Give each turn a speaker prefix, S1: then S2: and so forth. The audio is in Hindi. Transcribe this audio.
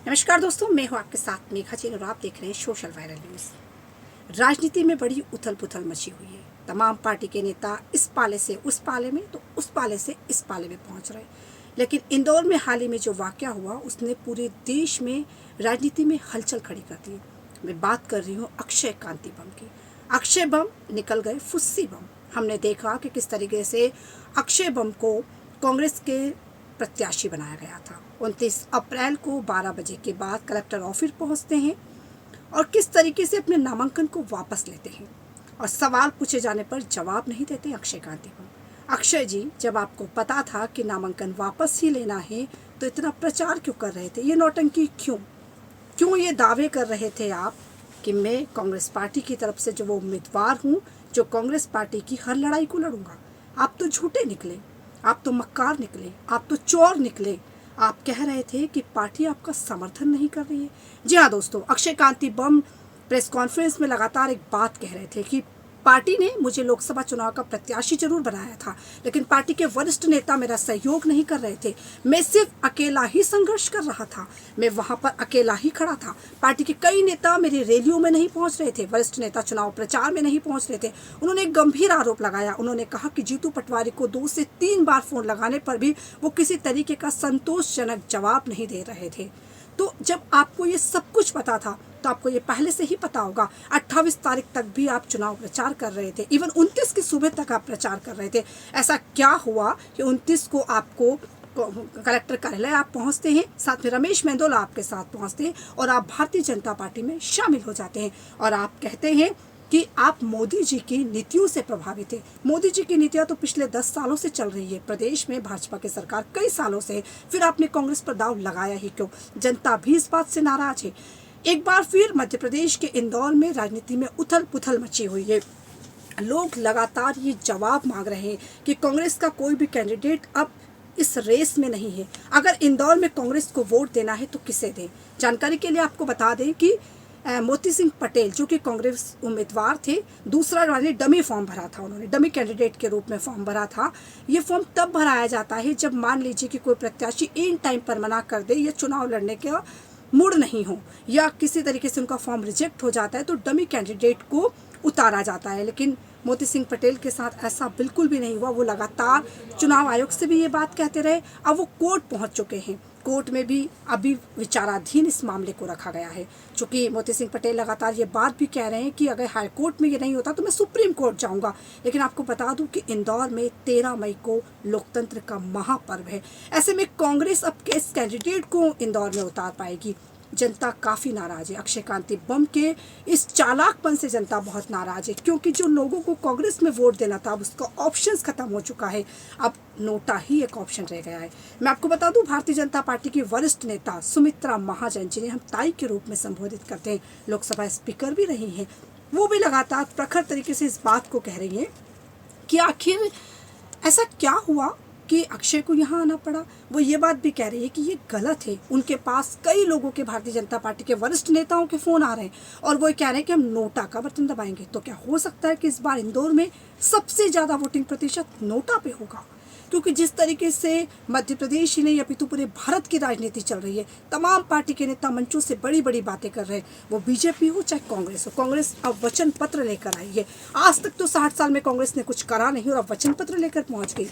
S1: नमस्कार दोस्तों, मैं हूं आपके साथ मेघा जी और आप देख रहे हैं सोशल वायरल न्यूज़। राजनीति में बड़ी उथल पुथल मची हुई है। तमाम पार्टी के नेता इस पाले से उस पाले में तो उस पाले से इस पाले में पहुंच रहे। लेकिन इंदौर में हाल ही में जो वाकया हुआ उसने पूरे देश में राजनीति में हलचल खड़ी कर दी। मैं बात कर रही हूँ अक्षय कांति बम की। अक्षय बम निकल गए फुस्सी बम। हमने देखा कि किस तरीके से अक्षय बम को कांग्रेस के प्रत्याशी बनाया गया था। 29 अप्रैल को 12 बजे के बाद कलेक्टर ऑफिस पहुंचते हैं और किस तरीके से अपने नामांकन को वापस लेते हैं और सवाल पूछे जाने पर जवाब नहीं देते अक्षय कांति बम। अक्षय जी, जब आपको पता था कि नामांकन वापस ही लेना है तो इतना प्रचार क्यों कर रहे थे? ये नौटंकी क्यों ये दावे कर रहे थे आप कि मैं कांग्रेस पार्टी की तरफ से जो वो उम्मीदवार हूँ जो कांग्रेस पार्टी की हर लड़ाई को लड़ूंगा? आप तो झूठे निकले, आप तो मक्कार निकले, आप तो चोर निकले। आप कह रहे थे कि पार्टी आपका समर्थन नहीं कर रही है। जी हाँ दोस्तों, अक्षय कांति बम प्रेस कॉन्फ्रेंस में लगातार एक बात कह रहे थे कि पार्टी ने मुझे लोकसभा चुनाव का प्रत्याशी जरूर बनाया था, लेकिन पार्टी के वरिष्ठ नेता मेरा सहयोग नहीं कर रहे थे। मैं सिर्फ अकेला ही संघर्ष कर रहा था, मैं वहां पर अकेला ही खड़ा था। पार्टी के कई नेता मेरी रैलियों में नहीं पहुंच रहे थे, वरिष्ठ नेता चुनाव प्रचार में नहीं पहुंच रहे थे। उन्होंने एक गंभीर आरोप लगाया। उन्होंने कहा कि जीतू पटवारी को 2 से 3 बार फोन लगाने पर भी वो किसी तरीके का संतोषजनक जवाब नहीं दे रहे थे। तो जब आपको ये सब कुछ पता था तो आपको ये पहले से ही पता होगा। 28 तारीख तक भी आप चुनाव प्रचार कर रहे थे, इवन 29 की सुबह तक आप प्रचार कर रहे थे। ऐसा क्या हुआ कि 29 को आपको कलेक्टर कार्यालय आप पहुंचते हैं, साथ में रमेश मेंदोला आपके साथ पहुंचते हैं और आप भारतीय जनता पार्टी में शामिल हो जाते हैं और आप कहते हैं कि आप मोदी जी की नीतियों से प्रभावित है। मोदी जी की नीतियां तो पिछले 10 सालों से चल रही है प्रदेश में, भाजपा की सरकार कई सालों से है। फिर आपने कांग्रेस पर दाव लगाया ही क्यों? जनता भी इस बात से नाराज है। एक बार फिर मध्य प्रदेश के इंदौर में राजनीति में उथल पुथल मची हुई है। लोग लगातार ये जवाब मांग रहे हैं कि कांग्रेस का कोई भी कैंडिडेट अब इस रेस में नहीं है। अगर इंदौर में कांग्रेस को वोट देना है तो किसे दें? जानकारी के लिए आपको बता दें कि मोती सिंह पटेल जो कि कांग्रेस उम्मीदवार थे, दूसरा वाले डमी फॉर्म भरा था। उन्होंने डमी कैंडिडेट के रूप में फॉर्म भरा था। ये फॉर्म तब भराया जाता है जब मान लीजिए कि कोई प्रत्याशी इन टाइम पर मना कर दे या चुनाव लड़ने का मूड नहीं हो या किसी तरीके से उनका फॉर्म रिजेक्ट हो जाता है तो डमी कैंडिडेट को उतारा जाता है। लेकिन मोती सिंह पटेल के साथ ऐसा बिल्कुल भी नहीं हुआ। वो लगातार चुनाव आयोग से भी ये बात कहते रहे। अब वो कोर्ट पहुंच चुके हैं। कोर्ट में भी अभी विचाराधीन इस मामले को रखा गया है। चूंकि मोती सिंह पटेल लगातार ये बात भी कह रहे हैं कि अगर हाई कोर्ट में ये नहीं होता तो मैं सुप्रीम कोर्ट जाऊंगा। लेकिन आपको बता दूं कि इंदौर में 13 मई को लोकतंत्र का महापर्व है। ऐसे में कांग्रेस अब किस कैंडिडेट को इंदौर में उतार पाएगी? जनता काफ़ी नाराज है। अक्षय कांति बम के इस चालाकपन से जनता बहुत नाराज है, क्योंकि जो लोगों को कांग्रेस में वोट देना था अब उसका ऑप्शंस खत्म हो चुका है। अब नोटा ही एक ऑप्शन रह गया है। मैं आपको बता दूं, भारतीय जनता पार्टी की वरिष्ठ नेता सुमित्रा महाजन, जिन्हें हम ताई के रूप में संबोधित करते हैं, लोकसभा स्पीकर भी रही हैं, वो भी लगातार प्रखर तरीके से इस बात को कह रही हैं कि आखिर ऐसा क्या हुआ कि अक्षय को यहाँ आना पड़ा। वो ये बात भी कह रही है कि ये गलत है। उनके पास कई लोगों के, भारतीय जनता पार्टी के वरिष्ठ नेताओं के फ़ोन आ रहे हैं और वो कह रहे हैं कि हम नोटा का बटन दबाएंगे। तो क्या हो सकता है कि इस बार इंदौर में सबसे ज़्यादा वोटिंग प्रतिशत नोटा पे होगा? क्योंकि जिस तरीके से मध्य प्रदेश ही नहीं अपितु पूरे भारत की राजनीति चल रही है, तमाम पार्टी के नेता मंचों से बड़ी बड़ी बातें कर रहे हैं। वो बीजेपी हो चाहे कांग्रेस हो, कांग्रेस अब वचन पत्र लेकर आई है। आज तक तो 60 साल में कांग्रेस ने कुछ करा नहीं और अब वचन पत्र लेकर पहुंच गई।